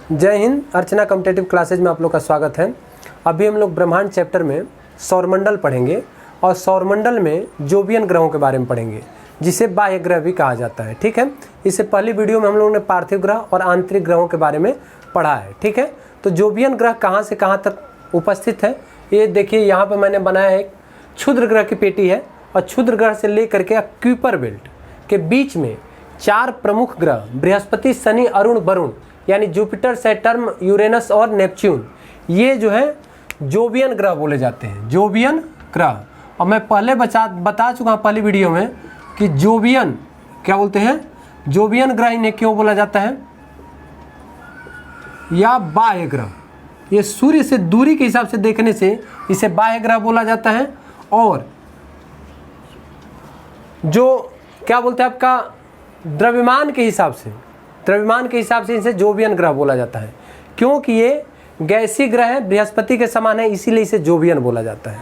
जय हिंद। अर्चना competitive classes में आप लोग का स्वागत है। अभी हम लोग ब्रह्मांड चैप्टर में सौरमंडल पढ़ेंगे और सौरमंडल में जोवियन ग्रहों के बारे में पढ़ेंगे, जिसे बाह्य ग्रह भी कहा जाता है। ठीक है, इससे पहली वीडियो में हम लोगों ने पार्थिव ग्रह और आंतरिक ग्रहों के बारे में पढ़ा है। ठीक है, तो जोवियन ग्रह कहाँ से कहाँ तक उपस्थित है ये देखिए। यहाँ पर मैंने बनाया है, एक क्षुद्र ग्रह की पेटी है और क्षुद्र ग्रह से लेकर के क्यूपर बेल्ट के बीच में 4 प्रमुख ग्रह बृहस्पति, शनि, अरुण, वरुण यानी जुपिटर, सैटर्न, यूरेनस और नेपच्यून, ये जो है जोवियन ग्रह बोले जाते हैं। जोवियन ग्रह, और मैं पहले बता चुका हूँ पहली वीडियो में कि जोवियन क्या बोलते हैं, जोवियन ग्रह इन्हें क्यों बोला जाता है, या बाह्य ग्रह। ये सूर्य से दूरी के हिसाब से देखने से इसे बाह्य ग्रह बोला जाता है। और जो क्या बोलते हैं आपका द्रव्यमान के हिसाब से इसे जोवियन ग्रह बोला जाता है, क्योंकि ये गैसीय ग्रह है, बृहस्पति के समान है, इसीलिए इसे जोवियन बोला जाता है।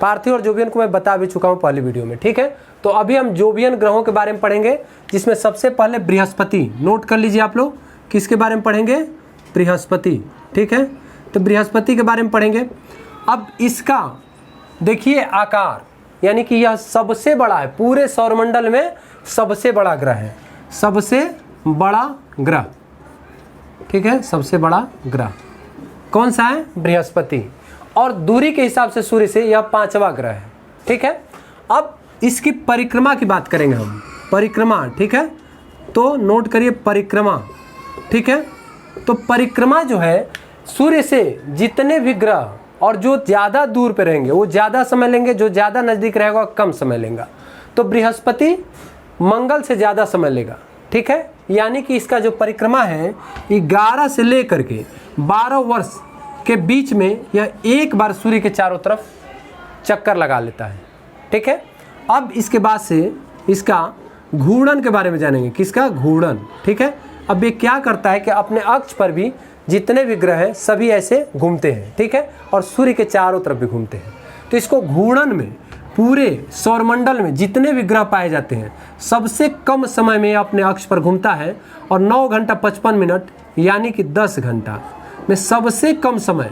पार्थिव और जोवियन को मैं बता भी चुका हूं पहली वीडियो में। ठीक है, तो अभी हम जोवियन ग्रहों के बारे में पढ़ेंगे, जिसमें सबसे पहले बृहस्पति। नोट कर लीजिए आप लोग, किसके बारे में पढ़ेंगे, बृहस्पति। ठीक है, तो बृहस्पति के बारे में पढ़ेंगे। अब इसका देखिए आकार, यानी कि यह सबसे बड़ा है, पूरे सौरमंडल में सबसे बड़ा ग्रह है, सबसे बड़ा ग्रह। ठीक है, सबसे बड़ा ग्रह कौन सा है, बृहस्पति। और दूरी के हिसाब से सूर्य से यह 5वां ग्रह है। ठीक है, अब इसकी परिक्रमा की बात करेंगे हम, परिक्रमा। ठीक है, तो नोट करिए परिक्रमा। ठीक है, तो परिक्रमा जो है, सूर्य से जितने भी ग्रह और जो ज़्यादा दूर पे रहेंगे वो ज़्यादा समय लेंगे, जो ज़्यादा नज़दीक रहेगा कम समय लेगा। तो बृहस्पति मंगल से ज़्यादा समय लेगा। ठीक है, यानी कि इसका जो परिक्रमा है 11 से लेकर के 12 वर्ष के बीच में यह एक बार सूर्य के चारों तरफ चक्कर लगा लेता है। ठीक है, अब इसके बाद से इसका घूर्णन के बारे में जानेंगे, किसका घूर्णन। ठीक है, अब ये क्या करता है कि अपने अक्ष पर भी जितने भी ग्रह हैं सभी ऐसे घूमते हैं। ठीक है, और सूर्य के चारों तरफ भी घूमते हैं। तो इसको घूर्णन में पूरे सौरमंडल में जितने भी ग्रह पाए जाते हैं सबसे कम समय में अपने अक्ष पर घूमता है, और 9 घंटा 55 मिनट यानी कि 10 घंटा में सबसे कम समय,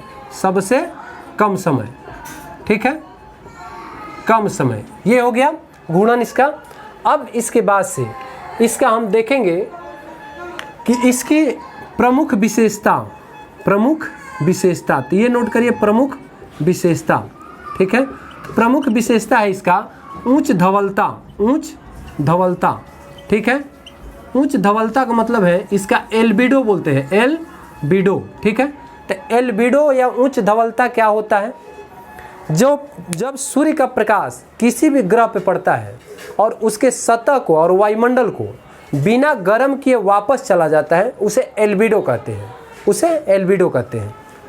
ठीक है, कम समय, ये हो गया घूर्णन इसका। अब इसके बाद से इसका हम देखेंगे कि इसकी प्रमुख विशेषता, तो ये नोट करिए प्रमुख विशेषता। ठीक है, प्रमुख विशेषता है इसका उच्च धवलता। ठीक है, उच्च धवलता का मतलब है इसका एल्बिडो बोलते हैं, एल्बिडो। ठीक है, तो एल्बिडो या उच्च धवलता क्या होता है, जब सूर्य का प्रकाश किसी भी ग्रह पे पड़ता है और उसके सतह को और वायुमंडल को बिना गर्म किए वापस चला जाता है, उसे एल्बिडो कहते हैं।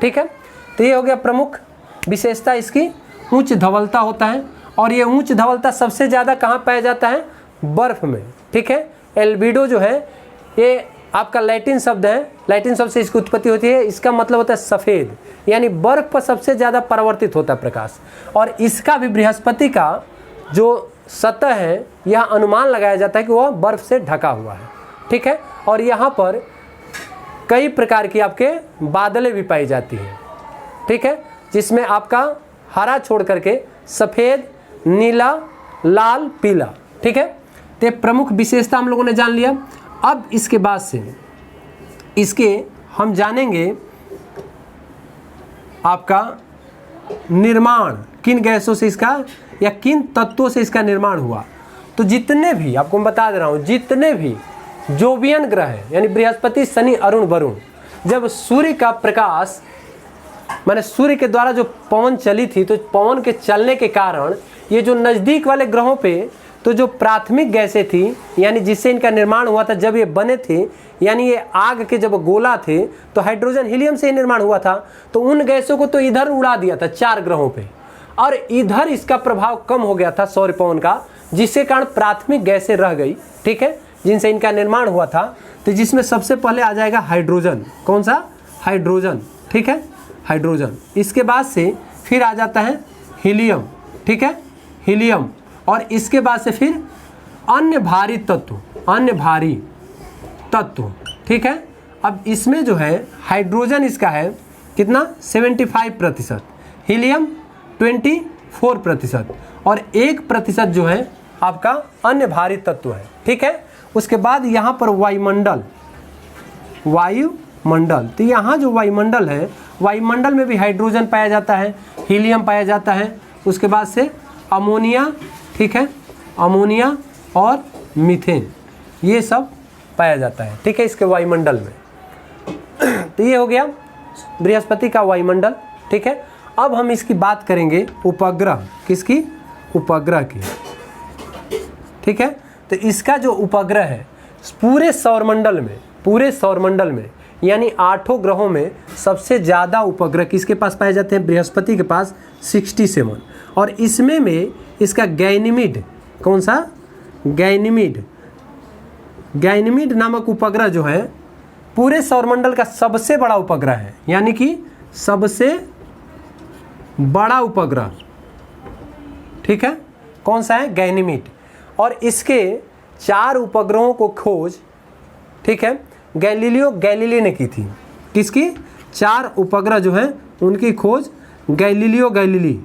ठीक है, तो ये हो गया प्रमुख विशेषता इसकी, उच्च धवलता होता है। और ये उच्च धवलता सबसे ज़्यादा कहाँ पाया जाता है, बर्फ़ में। ठीक है, एल्बिडो जो है ये आपका लैटिन शब्द है, लैटिन शब्द से इसकी उत्पत्ति होती है। इसका मतलब होता है सफ़ेद, यानी बर्फ़ पर सबसे ज़्यादा परावर्तित होता है प्रकाश। और इसका भी बृहस्पति का जो सतह है यह अनुमान लगाया जाता है कि वह बर्फ़ से ढका हुआ है। ठीक है, और यहाँ पर कई प्रकार की आपके बादलें भी पाई जाती हैं। ठीक है, जिसमें आपका हरा छोड़ करके सफ़ेद, नीला, लाल, पीला। ठीक है, तो प्रमुख विशेषता हम लोगों ने जान लिया। अब इसके बाद से इसके हम जानेंगे आपका निर्माण, किन गैसों से इसका या किन तत्वों से इसका निर्माण हुआ। तो जितने भी आपको मैं बता दे रहा हूँ, जितने भी जोवियन ग्रह है यानी बृहस्पति, शनि, अरुण, वरुण, जब सूर्य का प्रकाश माने सूर्य के द्वारा जो पवन चली थी, तो पवन के चलने के कारण ये जो नज़दीक वाले ग्रहों पे तो जो प्राथमिक गैसें थी, यानी जिससे इनका निर्माण हुआ था, जब ये बने थे, यानी ये आग के जब गोला थे तो हाइड्रोजन, हीलियम से ही निर्माण हुआ था। तो उन गैसों को तो इधर उड़ा दिया था 4 ग्रहों पे, और इधर इसका प्रभाव कम हो गया था सौर पवन का, जिसके कारण प्राथमिक गैसें रह गई। ठीक है, जिनसे इनका निर्माण हुआ था। तो जिसमें सबसे पहले आ जाएगा हाइड्रोजन। कौन सा, हाइड्रोजन। ठीक है, हाइड्रोजन। इसके बाद से फिर आ जाता है हीलियम। ठीक है, हीलियम। और इसके बाद से फिर अन्य भारी तत्व। ठीक है, अब इसमें जो है हाइड्रोजन इसका है कितना 75%, हीलियम 24% और 1% जो है आपका अन्य भारी तत्व है। ठीक है, उसके बाद यहाँ पर वायुमंडल, तो यहाँ जो वायुमंडल है, वायुमंडल में भी हाइड्रोजन पाया जाता है, हीलियम पाया जाता है, उसके बाद से अमोनिया, ठीक है, अमोनिया और मीथेन, ये सब पाया जाता है। ठीक है, इसके वायुमंडल में। तो ये हो गया बृहस्पति का वायुमंडल। ठीक है, अब हम इसकी बात करेंगे उपग्रह, किसकी, उपग्रह की। ठीक है, तो इसका जो उपग्रह है पूरे सौरमंडल में यानी 8 ग्रहों में सबसे ज़्यादा उपग्रह किसके पास पाए जाते हैं, बृहस्पति के पास 67। और इसमें इसका गैनीमीड, कौन सा, गैनीमीड नामक उपग्रह जो है पूरे सौरमंडल का सबसे बड़ा उपग्रह है, यानी कि सबसे बड़ा उपग्रह। ठीक है, कौन सा है, गैनीमीड। और इसके 4 उपग्रहों को खोज, ठीक है, गैलीलियो गैलीली ने की थी। किसकी, 4 उपग्रह जो है उनकी खोज गैलीलियो गैलीली,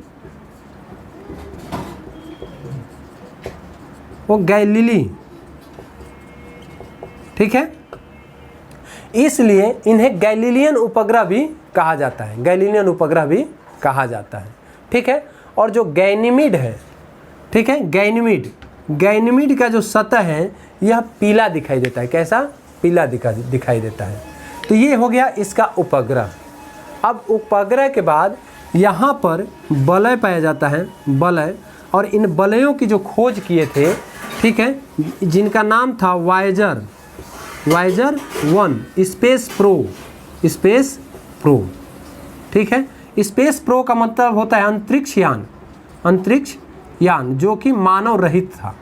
वो गैलीली। ठीक है, इसलिए इन्हें गैलीलियन उपग्रह भी कहा जाता है, गैलीलियन उपग्रह भी कहा जाता है। ठीक है, और जो गैनीमीड है, ठीक है, गैनीमीड का जो सतह है यह पीला दिखाई देता है। कैसा, पीला दिखाई देता है। तो ये हो गया इसका उपग्रह। अब उपग्रह के बाद यहाँ पर वलय पाया जाता है, वलय, और इन वलयों की जो खोज किए थे, ठीक है, जिनका नाम था वायेजर 1 स्पेस प्रो। ठीक है, स्पेस प्रो का मतलब होता है अंतरिक्ष यान जो कि मानव रहित था।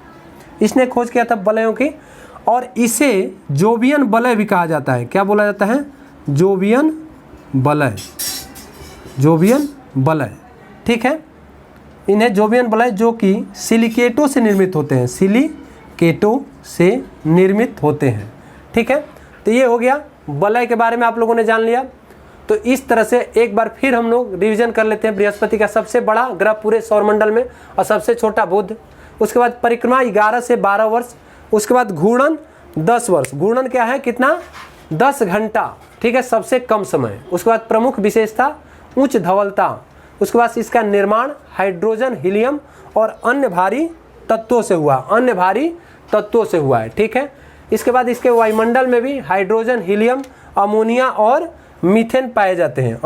इसने खोज किया था वलयों की, और इसे जोवियन वलय भी कहा जाता है। क्या बोला जाता है, जोवियन वलय। ठीक है, इन्हें जोवियन वलय जो कि सिलिकेटों से निर्मित होते हैं। ठीक है, तो ये हो गया वलय के बारे में आप लोगों ने जान लिया। तो इस तरह से एक बार फिर हम लोग रिवीजन कर लेते हैं। बृहस्पति का सबसे बड़ा ग्रह पूरे सौरमंडल में और सबसे छोटा बुध। उसके बाद परिक्रमा 11 से 12 वर्ष। उसके बाद घूर्णन 10 वर्ष। घूर्णन क्या है, कितना, 10 घंटा। ठीक है, सबसे कम समय। उसके बाद प्रमुख विशेषता उच्च धवलता। उसके बाद इसका निर्माण हाइड्रोजन, हीलियम और अन्य भारी तत्वों से हुआ है। ठीक है, इसके बाद इसके वायुमंडल में भी हाइड्रोजन, हीलियम, अमोनिया और मीथेन पाए जाते हैं।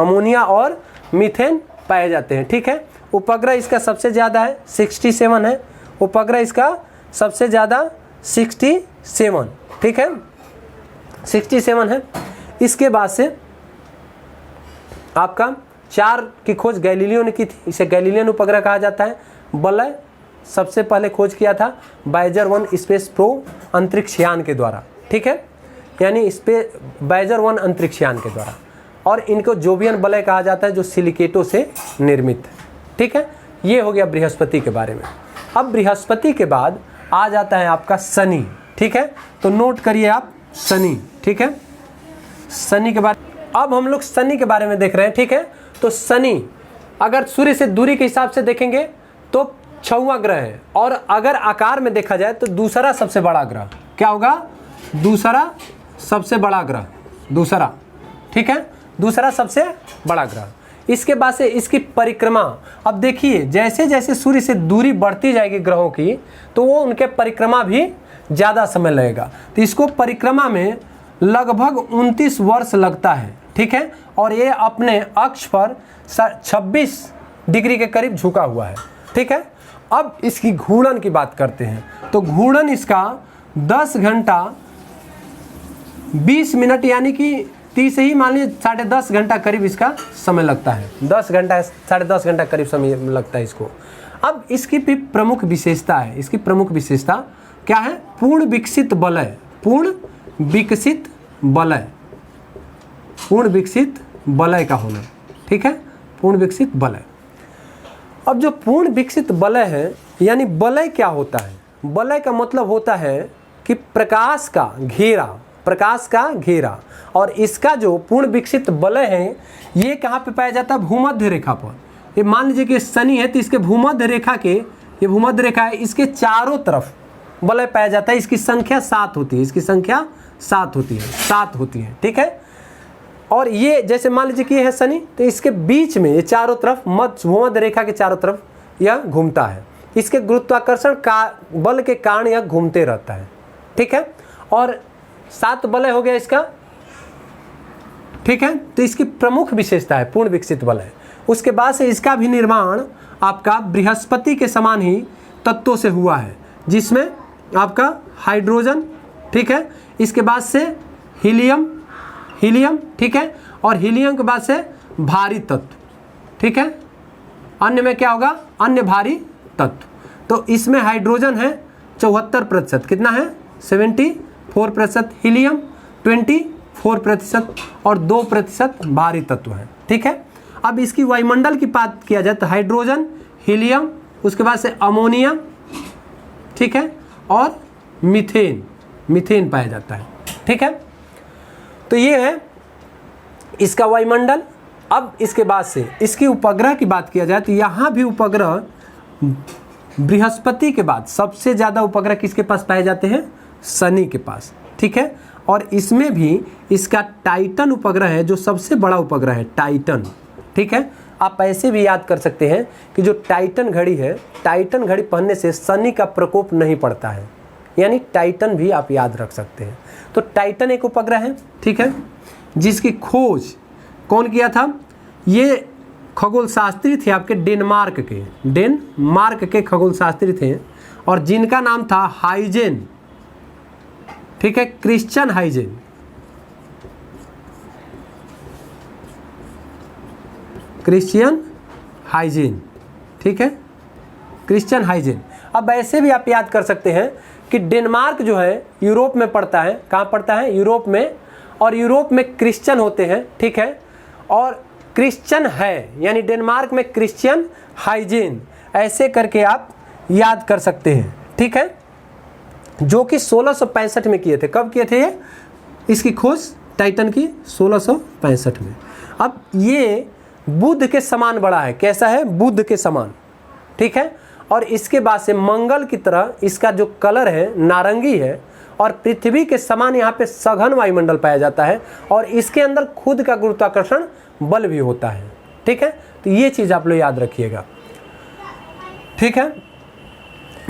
ठीक है, उपग्रह इसका सबसे ज़्यादा है, 67 है। उपग्रह इसका सबसे ज़्यादा 67, ठीक है, 67 है। इसके बाद से आपका 4 की खोज गैलीलियो ने की थी, इसे गैलीलियन उपग्रह कहा जाता है। वलय सबसे पहले खोज किया था वायेजर 1 स्पेस प्रो अंतरिक्ष यान के द्वारा। ठीक है, यानी वायेजर 1 अंतरिक्ष यान के द्वारा। और इनको जोवियन वलय कहा जाता है जो सिलिकेटों से निर्मित है। ठीक है, ये हो गया बृहस्पति के बारे में। अब बृहस्पति के बाद आ जाता है आपका शनि। ठीक है, तो नोट करिए आप शनि। ठीक है, शनि के बारे, अब हम लोग शनि के बारे में देख रहे हैं। ठीक है, तो शनि अगर सूर्य से दूरी के हिसाब से देखेंगे तो 6वां ग्रह है, और अगर आकार में देखा जाए तो दूसरा सबसे बड़ा ग्रह। क्या होगा, दूसरा सबसे बड़ा ग्रह, दूसरा। ठीक है, दूसरा सबसे बड़ा ग्रह। इसके बाद से इसकी परिक्रमा, अब देखिए जैसे जैसे सूर्य से दूरी बढ़ती जाएगी ग्रहों की, तो वो उनके परिक्रमा भी ज़्यादा समय लगेगा। तो इसको परिक्रमा में लगभग 29 वर्ष लगता है। ठीक है, और ये अपने अक्ष पर 26 डिग्री के करीब झुका हुआ है। ठीक है, अब इसकी घूर्णन की बात करते हैं। तो घूर्णन इसका 10 घंटा 20 मिनट, यानी कि 30 ही मान लीजिए 10.5 घंटा करीब इसका समय लगता है। 10 घंटा 10.5 घंटा करीब समय लगता है इसको। अब इसकी भी प्रमुख विशेषता है। इसकी प्रमुख विशेषता क्या है, पूर्ण विकसित वलय का होना। ठीक है, पूर्ण विकसित वलय। अब जो पूर्ण विकसित वलय है, यानी वलय क्या होता है, वलय का मतलब होता है कि प्रकाश का घेरा, प्रकाश का घेरा। और इसका जो पूर्ण विकसित वलय है ये कहाँ पे पाया जाता है? भूमध्य रेखा पर। ये मान लीजिए कि शनि है तो इसके भूमध्य रेखा के, ये भूमध्य रेखा है, इसके चारों तरफ वलय पाया जाता है। इसकी संख्या 7 होती है, इसकी संख्या 7 होती है, 7 होती है, ठीक है। और ये जैसे मान लीजिए कि ये है शनि, तो इसके बीच में ये चारों तरफ भूमध्य रेखा के चारों तरफ यह घूमता है। इसके गुरुत्वाकर्षण का बल के कारण यह घूमते रहता है, ठीक है। और 7 वलय हो गया इसका, ठीक है। तो इसकी प्रमुख विशेषता है पूर्ण विकसित वलय। उसके बाद से इसका भी निर्माण आपका बृहस्पति के समान ही तत्वों से हुआ है, जिसमें आपका हाइड्रोजन, ठीक है, इसके बाद से हीलियम, ठीक है, और हीलियम के बाद से भारी तत्व, ठीक है। अन्य में क्या होगा? अन्य भारी तत्व। तो इसमें हाइड्रोजन है 74%, कितना है? 74%, हीलियम 24% और 2% भारी तत्व है, ठीक है। अब इसकी वायुमंडल की बात किया जाए तो हाइड्रोजन, हीलियम, उसके बाद से अमोनिया, ठीक है, और मीथेन पाया जाता है, ठीक है। तो ये है इसका वायुमंडल। अब इसके बाद से इसकी उपग्रह की बात किया जाए तो यहाँ भी उपग्रह बृहस्पति के बाद सबसे ज़्यादा उपग्रह किसके पास पाए जाते हैं? शनि के पास, ठीक है। और इसमें भी इसका टाइटन उपग्रह है जो सबसे बड़ा उपग्रह है, टाइटन, ठीक है। आप ऐसे भी याद कर सकते हैं कि जो टाइटन घड़ी है, टाइटन घड़ी पहनने से शनि का प्रकोप नहीं पड़ता है, यानी टाइटन भी आप याद रख सकते हैं। तो टाइटन एक उपग्रह है, ठीक है, जिसकी खोज कौन किया था? ये खगोल शास्त्री थे आपके डेनमार्क के खगोल शास्त्री थे, और जिनका नाम था हाइजेन, ठीक है, क्रिश्चियन हाइजेन। ठीक है, क्रिश्चियन हाइजेन। अब ऐसे भी आप याद कर सकते हैं कि डेनमार्क जो है यूरोप में पड़ता है। कहाँ पड़ता है? यूरोप में। और यूरोप में क्रिश्चियन होते हैं, ठीक है, और क्रिश्चियन है, यानी डेनमार्क में क्रिश्चियन हाइजेन, ऐसे करके आप याद कर सकते हैं, ठीक है, जो कि 1665 में किए थे। कब किए थे ये? इसकी खोज टाइटन की 1665 में। अब ये बुध के समान बड़ा है। कैसा है? बुध के समान, ठीक है। और इसके बाद से मंगल की तरह इसका जो कलर है नारंगी है, और पृथ्वी के समान यहाँ पे सघन वायुमंडल पाया जाता है, और इसके अंदर खुद का गुरुत्वाकर्षण बल भी होता है, ठीक है। तो ये चीज़ आप लोग याद रखिएगा, ठीक है।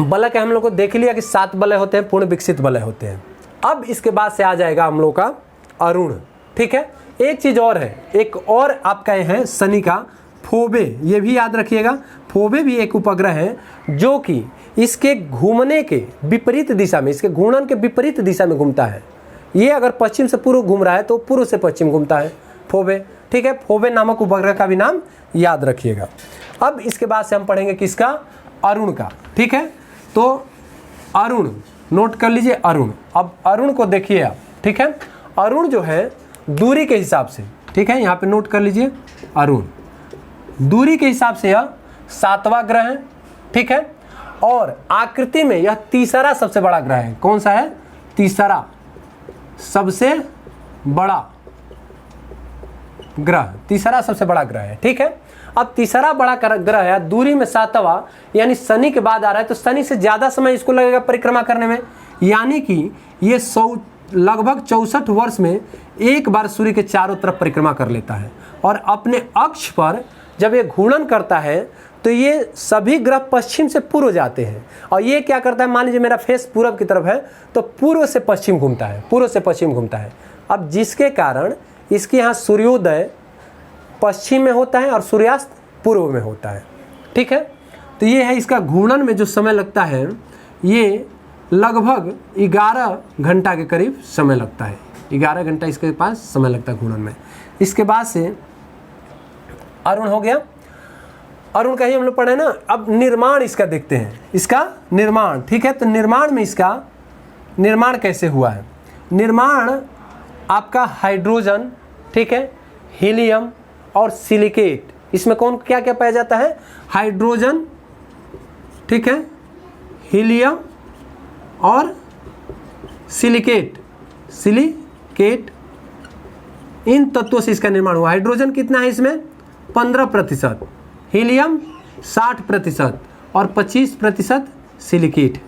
वलय के हम लोग को देख लिया कि 7 वलय होते हैं, पूर्ण विकसित वलय होते हैं। अब इसके बाद से आ जाएगा हम लोग का अरुण, ठीक है। एक चीज़ और है, एक और आपका है शनि का फोबे, ये भी याद रखिएगा। फोबे भी एक उपग्रह है जो कि इसके घूमने के विपरीत दिशा में, इसके घूर्णन के विपरीत दिशा में घूमता है। ये अगर पश्चिम से पूर्व घूम रहा है तो पूर्व से पश्चिम घूमता है, फोबे, ठीक है। फोबे नामक उपग्रह का भी नाम याद रखिएगा। अब इसके बाद से हम पढ़ेंगे किसका? अरुण का, ठीक है। तो अरुण नोट कर लीजिए, अरुण। अब अरुण को देखिए आप, ठीक है। अरुण जो है दूरी के हिसाब से, ठीक है, यहाँ पे नोट कर लीजिए, अरुण दूरी के हिसाब से यह 7वां ग्रह है, ठीक है। और आकृति में यह तीसरा सबसे बड़ा ग्रह है। कौन सा है? तीसरा सबसे बड़ा ग्रह, तीसरा सबसे बड़ा ग्रह है, ठीक है। अब तीसरा बड़ा ग्रह है, दूरी में 7वां, यानी शनि के बाद आ रहा है, तो शनि से ज़्यादा समय इसको लगेगा परिक्रमा करने में, यानी कि ये लगभग 64 वर्ष में एक बार सूर्य के चारों तरफ परिक्रमा कर लेता है। और अपने अक्ष पर जब ये घूर्णन करता है तो ये सभी ग्रह पश्चिम से पूर्व जाते हैं, और ये क्या करता है? मान लीजिए मेरा फेस पूरब की तरफ है तो पूर्व से पश्चिम घूमता है, पूर्व से पश्चिम घूमता है। अब जिसके कारण इसके यहाँ सूर्योदय पश्चिम में होता है और सूर्यास्त पूर्व में होता है, ठीक है। तो ये है इसका घूर्णन में जो समय लगता है, ये लगभग 11 घंटा के करीब समय लगता है। 11 घंटा इसके पास समय लगता है घूर्णन में। इसके बाद से अरुण हो गया। अरुण का ही हम लोग पढ़े ना। अब निर्माण इसका देखते हैं, इसका निर्माण, ठीक है। तो निर्माण में इसका निर्माण कैसे हुआ है? निर्माण आपका हाइड्रोजन, ठीक है, हीलियम और सिलिकेट, इसमें कौन क्या क्या पाया जाता है? हाइड्रोजन, ठीक है, हीलियम और सिलिकेट, सिलिकेट, इन तत्वों से इसका निर्माण हुआ। हाइड्रोजन कितना है इसमें? 15%, हीलियम 60% और 25% सिलिकेट,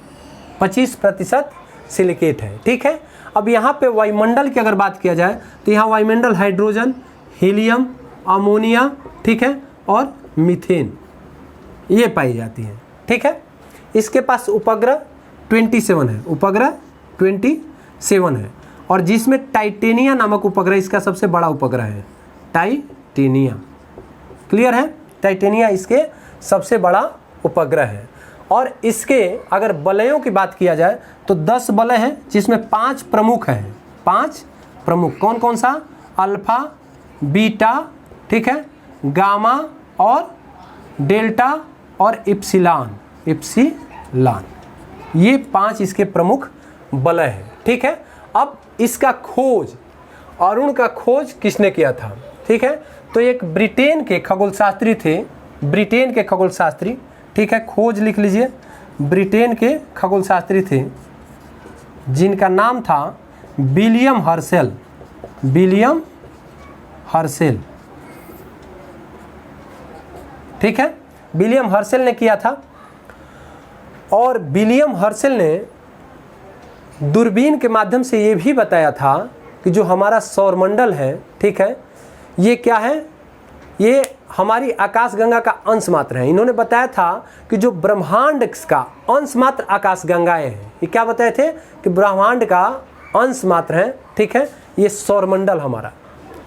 25% सिलिकेट है। ठीक है, अब यहाँ पे वायुमंडल की अगर बात किया जाए तो यहाँ वायुमंडल हाइड्रोजन, हीलियम, अमोनिया, ठीक है, और मीथेन ये पाई जाती हैं। ठीक है, इसके पास उपग्रह 27 है, उपग्रह 27 है, और जिसमें टाइटेनिया नामक उपग्रह इसका सबसे बड़ा उपग्रह है, टाइटेनिया। क्लियर है, टाइटेनिया इसके सबसे बड़ा उपग्रह है। और इसके अगर वलयों की बात किया जाए तो 10 वलय हैं, जिसमें 5 प्रमुख हैं। 5 प्रमुख कौन कौन सा? अल्फा, बीटा, ठीक है, गामा और डेल्टा और इप्सिलॉन, ये 5 इसके प्रमुख वलय हैं। ठीक है, अब इसका खोज, अरुण का खोज किसने किया था? ठीक है, तो एक ब्रिटेन के खगोलशास्त्री थे, ब्रिटेन के खगोलशास्त्री, ठीक है, खोज लिख लीजिए, ब्रिटेन के खगोलशास्त्री थे जिनका नाम था विलियम हर्शेल, विलियम हर्शेल। ठीक है, विलियम हर्शेल ने किया था, और विलियम हर्शेल ने दूरबीन के माध्यम से ये भी बताया था कि जो हमारा सौरमंडल है, ठीक है, ये क्या है? ये हमारी आकाशगंगा का अंश मात्र है। इन्होंने बताया था कि जो ब्रह्मांड का अंश मात्र आकाशगंगाएं हैं, ये क्या बताए थे कि ब्रह्मांड का अंश मात्र है, ठीक है, ये सौरमंडल हमारा।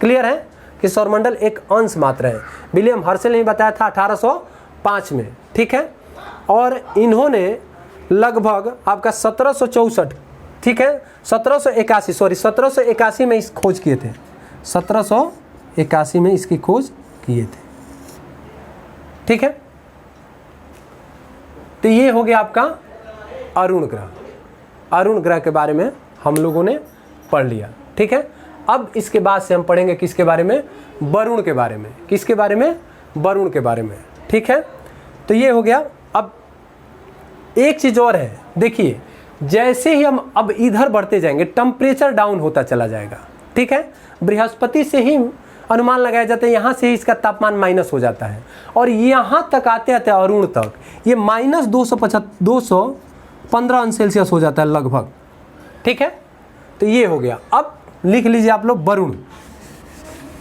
क्लियर है कि सौरमंडल एक अंश मात्र है। विलियम हर्शेल ने बताया था 1805 में। ठीक है, और इन्होंने लगभग आपका 1764, ठीक है, 1781 में इस खोज किए थे, 1781 में इसकी खोज किए थे। ठीक है, तो ये हो गया आपका अरुण ग्रह। अरुण ग्रह के बारे में हम लोगों ने पढ़ लिया। ठीक है, अब इसके बाद से हम पढ़ेंगे किसके बारे में? वरुण के बारे में। किसके बारे में? वरुण के बारे में। ठीक है, तो ये हो गया। अब एक चीज और है, देखिए, जैसे ही हम अब इधर बढ़ते जाएंगे टेम्परेचर डाउन होता चला जाएगा। ठीक है, बृहस्पति से ही अनुमान लगाया जाता है, यहाँ से ही इसका तापमान माइनस हो जाता है, और यहाँ तक आते आते अरुण तक ये -215 अंश सेल्सियस हो जाता है लगभग। ठीक है, तो ये हो गया। अब लिख लीजिए आप लोग वरुण।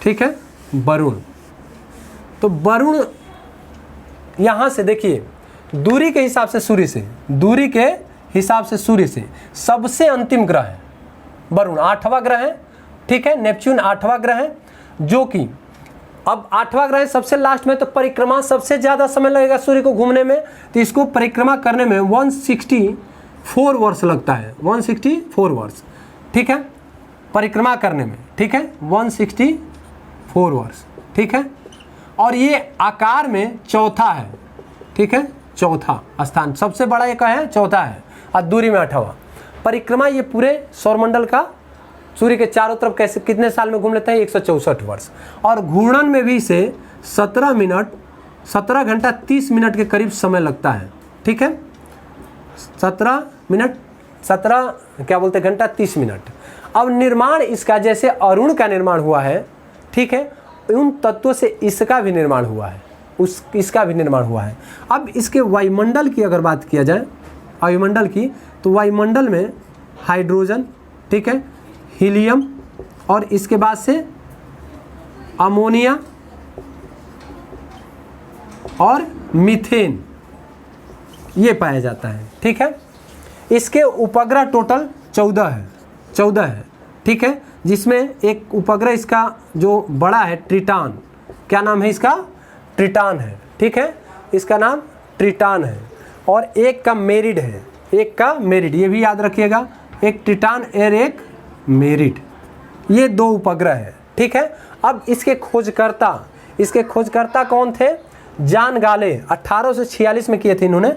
ठीक है, वरुण, तो वरुण यहाँ से देखिए, दूरी के हिसाब से सूर्य से, दूरी के हिसाब से सूर्य से सबसे अंतिम ग्रह है वरुण, 8वां ग्रह है। ठीक है, नेपच्यून 8वां ग्रह है, जो कि अब 8वां ग्रह सबसे लास्ट में, तो परिक्रमा सबसे ज़्यादा समय लगेगा सूर्य को घूमने में, तो इसको परिक्रमा करने में 164 वर्ष लगता है, 164 वर्ष। ठीक है, परिक्रमा करने में, ठीक है, 164 वर्ष। ठीक है, और ये आकार में चौथा है। ठीक है, चौथा स्थान, सबसे बड़ा एक है, चौथा है, और दूरी में 8वां। परिक्रमा ये पूरे सौरमंडल का सूर्य के चारों तरफ कैसे कितने साल में घूम लेता है? 164 वर्ष। और घूर्णन में भी इसे 17 घंटा 30 मिनट के करीब समय लगता है। ठीक है, 17 क्या बोलते घंटा 30 मिनट। अब निर्माण इसका जैसे अरुण का निर्माण हुआ है, ठीक है, उन तत्वों से इसका भी निर्माण हुआ है, इसका भी निर्माण हुआ है। अब इसके वायुमंडल की अगर बात किया जाए, वायुमंडल की, तो वायुमंडल में हाइड्रोजन, ठीक है, हीलियम, और इसके बाद से अमोनिया और मीथेन ये पाया जाता है। ठीक है, इसके उपग्रह टोटल 14 है। ठीक है, जिसमें एक उपग्रह इसका जो बड़ा है ट्रिटान, क्या नाम है इसका? ट्रिटान है। ठीक है, इसका नाम ट्रिटान है, और एक का मेरिड है, एक का मेरिड, ये भी याद रखिएगा, एक ट्रिटान और एक मेरिड, ये 2 उपग्रह है। ठीक है, अब इसके खोजकर्ता कौन थे? जान गाले, 1846 में किए थे इन्होंने,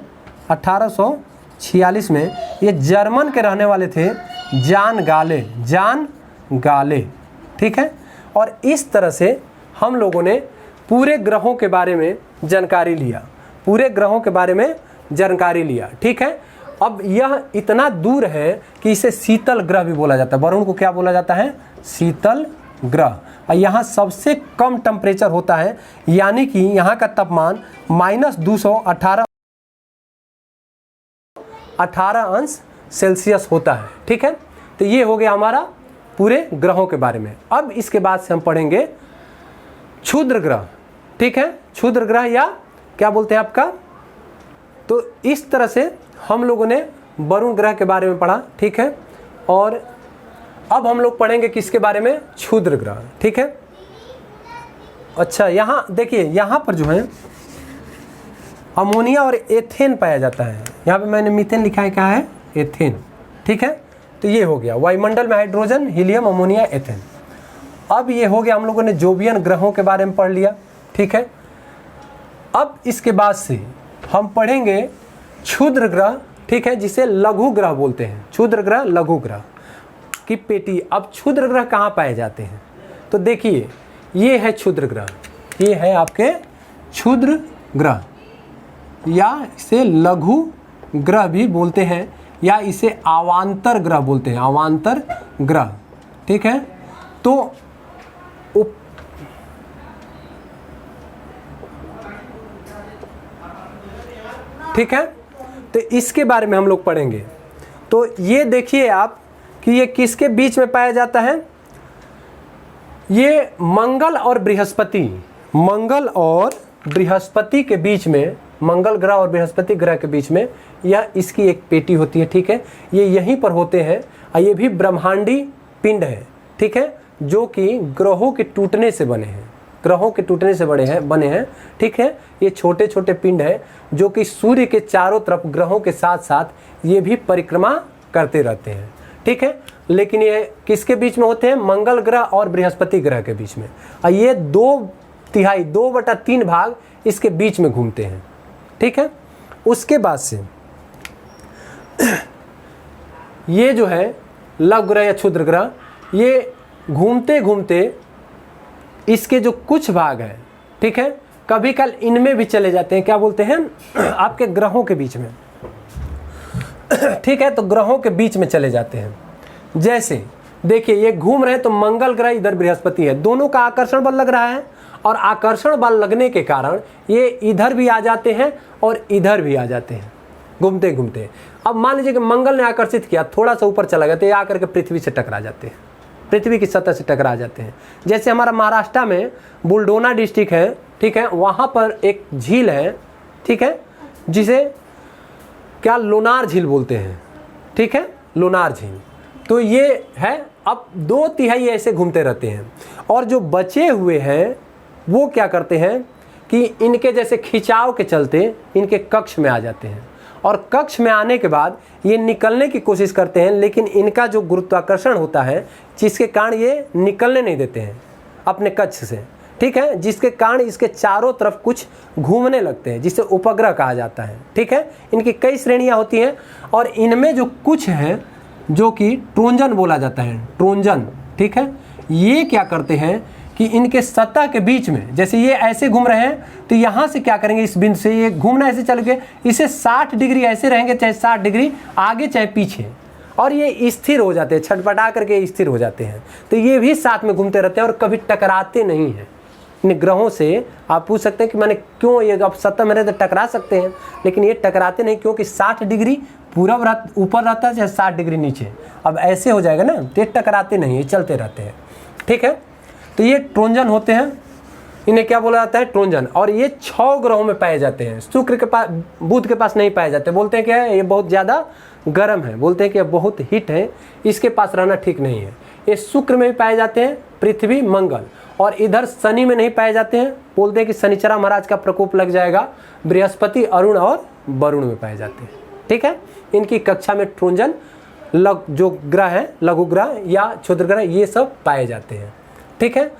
1846 में। ये जर्मन के रहने वाले थे, जान गाले। ठीक है, और इस तरह से हम लोगों ने पूरे ग्रहों के बारे में जानकारी लिया, ठीक है, अब यह इतना दूर है कि इसे शीतल ग्रह भी बोला जाता है। वरुण को क्या बोला जाता है? शीतल ग्रह। और यहाँ सबसे कम टेम्परेचर होता है, यानी कि यहाँ का तापमान -218 होता है। ठीक है, तो ये हो गया हमारा पूरे ग्रहों के बारे में। अब इसके बाद से हम पढ़ेंगे क्षुद्र ग्रह। ठीक है, क्षुद्र ग्रह या क्या बोलते हैं आपका। तो इस तरह से हम लोगों ने वरुण ग्रह के बारे में पढ़ा। ठीक है, और अब हम लोग पढ़ेंगे किसके बारे में? क्षुद्र ग्रह। ठीक है, अच्छा यहाँ देखिए, यहाँ पर जो है अमोनिया और एथेन पाया जाता है। यहाँ पे मैंने मीथेन लिखा है, क्या है? एथेन। ठीक है, तो ये हो गया वायुमंडल में हाइड्रोजन, हीलियम, अमोनिया, एथेन। अब ये हो गया हम लोगों ने जोवियन ग्रहों के बारे में पढ़ लिया। ठीक है, अब इसके बाद से हम पढ़ेंगे क्षुद्र ग्रह। ठीक है, जिसे लघु ग्रह बोलते हैं। क्षुद्र ग्रह, लघु ग्रह की पेटी। अब क्षुद्र ग्रह कहाँ पाए जाते हैं? तो देखिए, ये है क्षुद्र ग्रह, ये है आपके क्षुद्र ग्रह, या इसे लघु ग्रह भी बोलते हैं, या इसे अवांतर ग्रह बोलते हैं, अवांतर ग्रह। ठीक है, तो ठीक है, तो इसके बारे में हम लोग पढ़ेंगे। तो ये देखिए आप कि ये किसके बीच में पाया जाता है? ये मंगल और बृहस्पति, मंगल और बृहस्पति के बीच में, मंगल ग्रह और बृहस्पति ग्रह के बीच में यह इसकी एक पेटी होती है। ठीक है, ये यहीं पर होते हैं, और ये भी ब्रह्मांडी पिंड है। ठीक है, जो कि ग्रहों के टूटने से बने हैं, ग्रहों के टूटने से बने हैं। ठीक है, ये छोटे छोटे पिंड हैं जो कि सूर्य के चारों तरफ ग्रहों के साथ साथ ये भी परिक्रमा करते रहते हैं। ठीक है, लेकिन ये किसके बीच में होते हैं? मंगल ग्रह और बृहस्पति ग्रह के बीच में। और ये 2/3 भाग इसके बीच में घूमते हैं। ठीक है, उसके बाद से ये जो है लघु ग्रह या क्षुद्र ग्रह, ये घूमते घूमते इसके जो कुछ भाग हैं, ठीक है, कभी कल इनमें भी चले जाते हैं। क्या बोलते हैं? आपके ग्रहों के बीच में। ठीक है, तो ग्रहों के बीच में चले जाते हैं। जैसे देखिए, ये घूम रहे हैं तो मंगल ग्रह इधर बृहस्पति है, दोनों का आकर्षण बल लग रहा है, और आकर्षण बल लगने के कारण ये इधर भी आ जाते हैं और इधर भी आ जाते हैं घूमते घूमते। अब मान लीजिए कि मंगल ने आकर्षित किया, थोड़ा सा ऊपर चला गया, तो ये आकर के पृथ्वी से टकरा जाते हैं, पृथ्वी की सतह से टकरा जाते हैं। जैसे हमारा महाराष्ट्र में बुलडोना डिस्ट्रिक्ट है, ठीक है, वहाँ पर एक झील है, ठीक है, जिसे क्या लोनार झील बोलते हैं। ठीक है, लोनार झील। तो ये है, अब 2/3 ऐसे घूमते रहते हैं, और जो बचे हुए हैं वो क्या करते हैं कि इनके जैसे खिंचाव के चलते इनके कक्ष में आ जाते हैं, और कक्ष में आने के बाद ये निकलने की कोशिश करते हैं, लेकिन इनका जो गुरुत्वाकर्षण होता है जिसके कारण ये निकलने नहीं देते हैं अपने कक्ष से। ठीक है, जिसके कारण इसके चारों तरफ कुछ घूमने लगते हैं, जिसे उपग्रह कहा जाता है। ठीक है, इनकी कई श्रेणियां होती हैं, और इनमें जो कुछ है जो कि ट्रोजन बोला जाता है, ट्रोजन। ठीक है, ये क्या करते हैं कि इनके सतह के बीच में, जैसे ये ऐसे घूम रहे हैं, तो यहाँ से क्या करेंगे, इस बिंदु से ये घूमना ऐसे चल के इसे 60 डिग्री ऐसे रहेंगे, चाहे 60 डिग्री आगे चाहे पीछे, और ये स्थिर हो जाते हैं, छटपटा करके स्थिर हो जाते हैं। तो ये भी साथ में घूमते रहते हैं और कभी टकराते नहीं हैं इन ग्रहों से। आप पूछ सकते हैं कि मैंने क्यों, ये अब सतह में रहते टकरा सकते हैं, लेकिन ये टकराते नहीं, क्योंकि 60 डिग्री पूरा ऊपर रहता है, चाहे 60 डिग्री नीचे। अब ऐसे हो जाएगा ना, तो ये टकराते नहीं, ये चलते रहते हैं। ठीक है, तो ये ट्रोजन होते हैं, इन्हें क्या बोला जाता है? ट्रोजन। और ये 6 ग्रहों में पाए जाते हैं, शुक्र के पास, बुध के पास नहीं पाए जाते। बोलते हैं क्या है, ये बहुत ज़्यादा गर्म है, बोलते हैं कि ये बहुत हीट है, इसके पास रहना ठीक नहीं है। ये शुक्र में भी पाए जाते हैं, पृथ्वी, मंगल, और इधर शनि में नहीं पाए जाते हैं, बोलते हैं कि शनिचरा महाराज का प्रकोप लग जाएगा। बृहस्पति, अरुण और वरुण में पाए जाते हैं। ठीक है, इनकी कक्षा में ट्रोजन जो ग्रह है, लघु ग्रह या क्षुद्र ग्रह, ये सब पाए जाते हैं। ठीक है,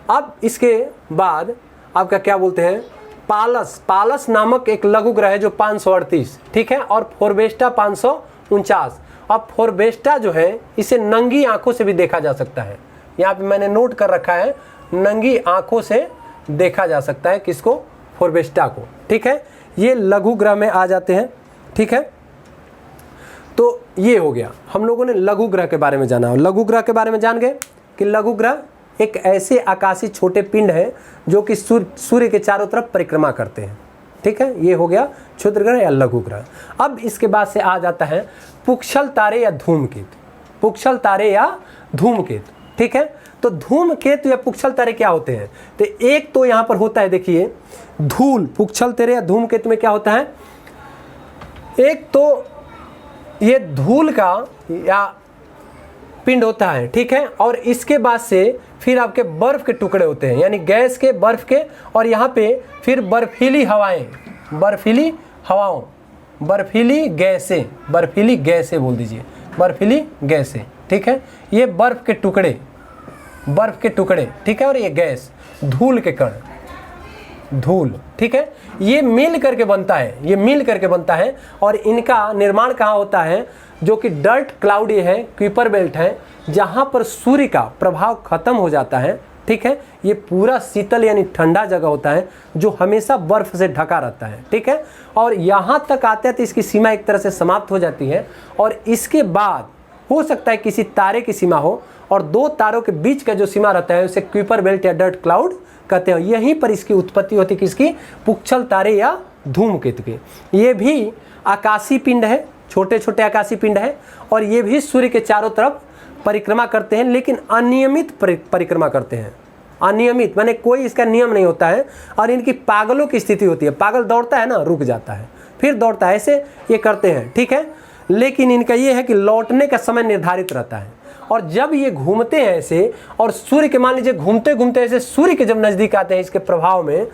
अब इसके बाद आपका क्या बोलते हैं, पालस। पालस नामक एक लघु ग्रह है जो 538, ठीक है, और फोरबेस्टा 549। अब फोरबेस्टा जो है, इसे नंगी आंखों से भी देखा जा सकता है। यहाँ पे मैंने नोट कर रखा है, नंगी आंखों से देखा जा सकता है किसको? फोरबेस्टा को। ठीक है, ये लघु ग्रह में आ जाते हैं। ठीक है, तो ये हो गया, हम लोगों ने लघु ग्रह के बारे में जाना। और लघु ग्रह के बारे में जान गए कि लघु ग्रह एक ऐसे आकाशीय छोटे पिंड है जो कि सूर्य के चारों तरफ परिक्रमा करते हैं। ठीक है, ये हो गया क्षुद्र ग्रह या लघु ग्रह। अब इसके बाद से आ जाता है पुच्छल तारे या धूमकेतु। पुच्छल तारे या धूमकेतु, ठीक है। तो धूमकेतु या पुच्छल तारे क्या होते हैं? तो एक तो यहाँ पर होता है, देखिए धूल। पुच्छल तारे या धूमकेतु में क्या होता है? एक तो ये धूल का या पिंड होता है, ठीक है, और इसके बाद से फिर आपके बर्फ के टुकड़े होते हैं, यानी गैस के, बर्फ के, और यहाँ पे फिर बर्फीली हवाएं, बर्फीली हवाओं, बर्फीली गैसें बोल दीजिए, बर्फीली गैसें, ठीक है। ये बर्फ के टुकड़े, ठीक है, और ये गैस, धूल के कण, धूल, ठीक है, ये मिल करके बनता है। और इनका निर्माण कहाँ होता है? जो कि डर्ट क्लाउड ये है, क्यूपर बेल्ट है, जहाँ पर सूर्य का प्रभाव खत्म हो जाता है, ठीक है। ये पूरा शीतल यानी ठंडा जगह होता है जो हमेशा बर्फ से ढका रहता है, ठीक है। और यहाँ तक आते हैं तो इसकी सीमा एक तरह से समाप्त हो जाती है, और इसके बाद हो सकता है किसी तारे की सीमा हो, और दो तारों के बीच का जो सीमा रहता है उसे क्यूपर बेल्ट या डर्ट क्लाउड कहते हैं। यहीं पर इसकी उत्पत्ति होती है, किसकी? पुच्छल तारे या धूमकेतु की। ये भी आकाशीय पिंड है, छोटे छोटे आकाशीय पिंड है, और ये भी सूर्य के चारों तरफ परिक्रमा करते हैं, लेकिन अनियमित परिक्रमा करते हैं। अनियमित माने कोई इसका नियम नहीं होता है, और इनकी पागलों की स्थिति होती है। पागल दौड़ता है ना, रुक जाता है, फिर दौड़ता है, ऐसे ये करते हैं, ठीक है। लेकिन इनका ये है कि लौटने का समय निर्धारित रहता है, और जब ये घूमते हैं ऐसे, और सूर्य के, मान लीजिए घूमते घूमते ऐसे सूर्य के जब नज़दीक आते हैं इसके प्रभाव में,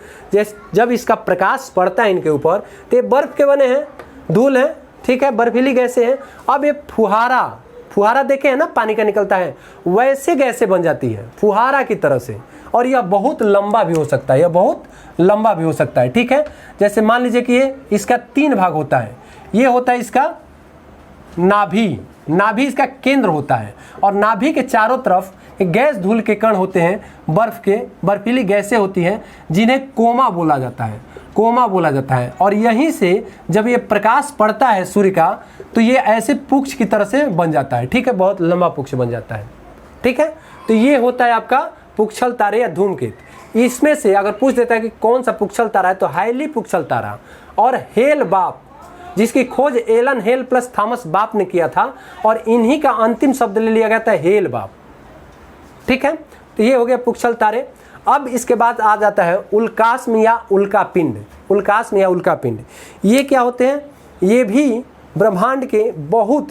जब इसका प्रकाश पड़ता है इनके ऊपर, तो ये बर्फ़ के बने हैं, धूल है, ठीक है, बर्फीली गैसें हैं। अब ये फुहारा देखे हैं ना, पानी का निकलता है, वैसे गैसें बन जाती है फुहारा की तरह से, और यह बहुत लंबा भी हो सकता है, ठीक है। जैसे मान लीजिए कि ये इसका 3 भाग होता है। ये होता है इसका नाभि इसका केंद्र होता है, और नाभि के चारों तरफ गैस धूल के कण होते हैं, बर्फीली गैसें होती हैं, जिन्हें कोमा बोला जाता है। और यहीं से जब ये प्रकाश पड़ता है सूर्य का, तो ये ऐसे पुच्छ की तरह से बन जाता है, ठीक है, बहुत लंबा पुच्छ बन जाता है, ठीक है। तो ये होता है आपका पुच्छल तारे या धूमकेतु। इसमें से अगर पूछ देता है कि कौन सा पुच्छल तारा है, तो हाईली पुच्छल तारा और हेल बाप, जिसकी खोज एलन हेल प्लस थॉमस बाप ने किया था, और इन्हीं का अंतिम शब्द ले लिया गया था हेल बाप, ठीक है। तो ये हो गया पुच्छल तारे। अब इसके बाद आ जाता है उल्कास्म या उल्का पिंड। ये क्या होते हैं? ये भी ब्रह्मांड के बहुत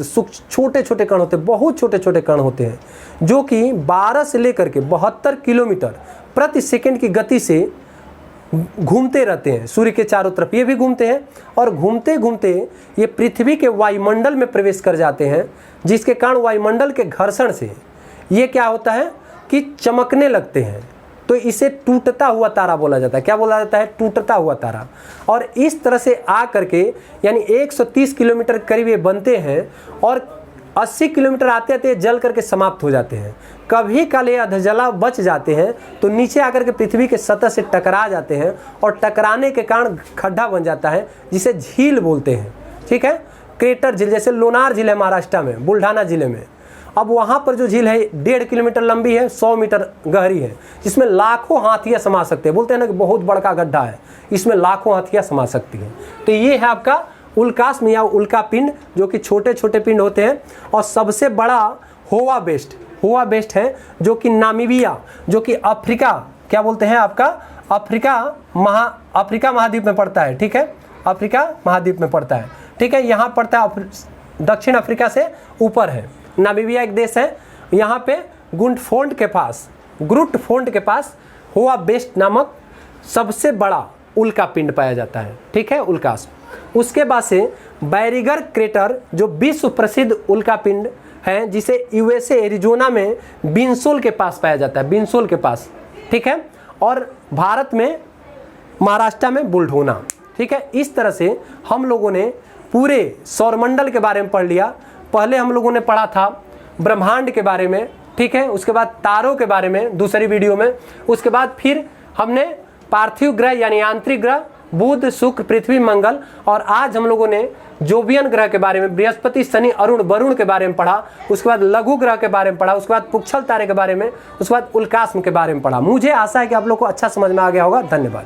छोटे छोटे कण होते हैं, जो कि 12 से लेकर के 72 किलोमीटर प्रति सेकंड की गति से घूमते रहते हैं सूर्य के चारों तरफ। ये भी घूमते हैं, और घूमते घूमते ये पृथ्वी के वायुमंडल में प्रवेश कर जाते हैं, जिसके कारण वायुमंडल के घर्षण से ये क्या होता है कि चमकने लगते हैं। तो इसे टूटता हुआ तारा बोला जाता है। क्या बोला जाता है? टूटता हुआ तारा। और इस तरह से आ करके यानी 130 किलोमीटर करीब ये बनते हैं, और 80 किलोमीटर आते आते जल करके समाप्त हो जाते हैं। कभी काल ये अधजला बच जाते हैं तो नीचे आकर के पृथ्वी के सतह से टकरा जाते हैं, और टकराने के कारण खड्डा बन जाता है, जिसे झील बोलते हैं, ठीक है। क्रेटर झील, जैसे लोनार झील है महाराष्ट्र में, बुल्ढाना जिले में। अब वहाँ पर जो झील है 1.5 किलोमीटर लंबी है, 100 मीटर गहरी है, जिसमें लाखों हाथियाँ समा सकते हैं। बोलते हैं ना कि बहुत बड़का गड्ढा है, इसमें लाखों हाथियाँ समा सकती हैं। तो ये है आपका उल्कास्म या उल्का पिंड, जो कि छोटे छोटे पिंड होते हैं। और सबसे बड़ा होवा बेस्ट है, जो कि नामीबिया, जो कि अफ्रीका, क्या बोलते हैं आपका, अफ्रीका महाद्वीप में पड़ता है, ठीक है, अफ्रीका महाद्वीप में पड़ता है, ठीक है। यहाँ पड़ता है, दक्षिण अफ्रीका से ऊपर है। नामीबिया एक देश है। यहाँ पे ग्रुट फोंट के पास होवा बेस्ट नामक सबसे बड़ा उल्का पिंड पाया जाता है, ठीक है, उल्कास्म। उसके बाद से बैरिगर क्रेटर, जो विश्व प्रसिद्ध उल्का पिंड है, जिसे यूएसए एरिजोना में बिनसोल के पास पाया जाता है, बिनसोल के पास, ठीक है। और भारत में महाराष्ट्र में बुल्ढाना, ठीक है। इस तरह से हम लोगों ने पूरे सौरमंडल के बारे में पढ़ लिया। पहले हम लोगों ने पढ़ा था ब्रह्मांड के बारे में, ठीक है, उसके बाद तारों के बारे में दूसरी वीडियो में, उसके बाद फिर हमने पार्थिव ग्रह यानी आंतरिक ग्रह, बुध, शुक्र, पृथ्वी, मंगल, और आज हम लोगों ने जोबियन ग्रह के बारे में बृहस्पति, शनि, अरुण, वरुण के बारे में पढ़ा, उसके बाद लघु ग्रह के बारे में पढ़ा, उसके बाद पुच्छल तारे के बारे में, उसके बाद उल्कास्म के बारे में पढ़ा। मुझे आशा है कि आप लोग को अच्छा समझ में आ गया होगा। धन्यवाद।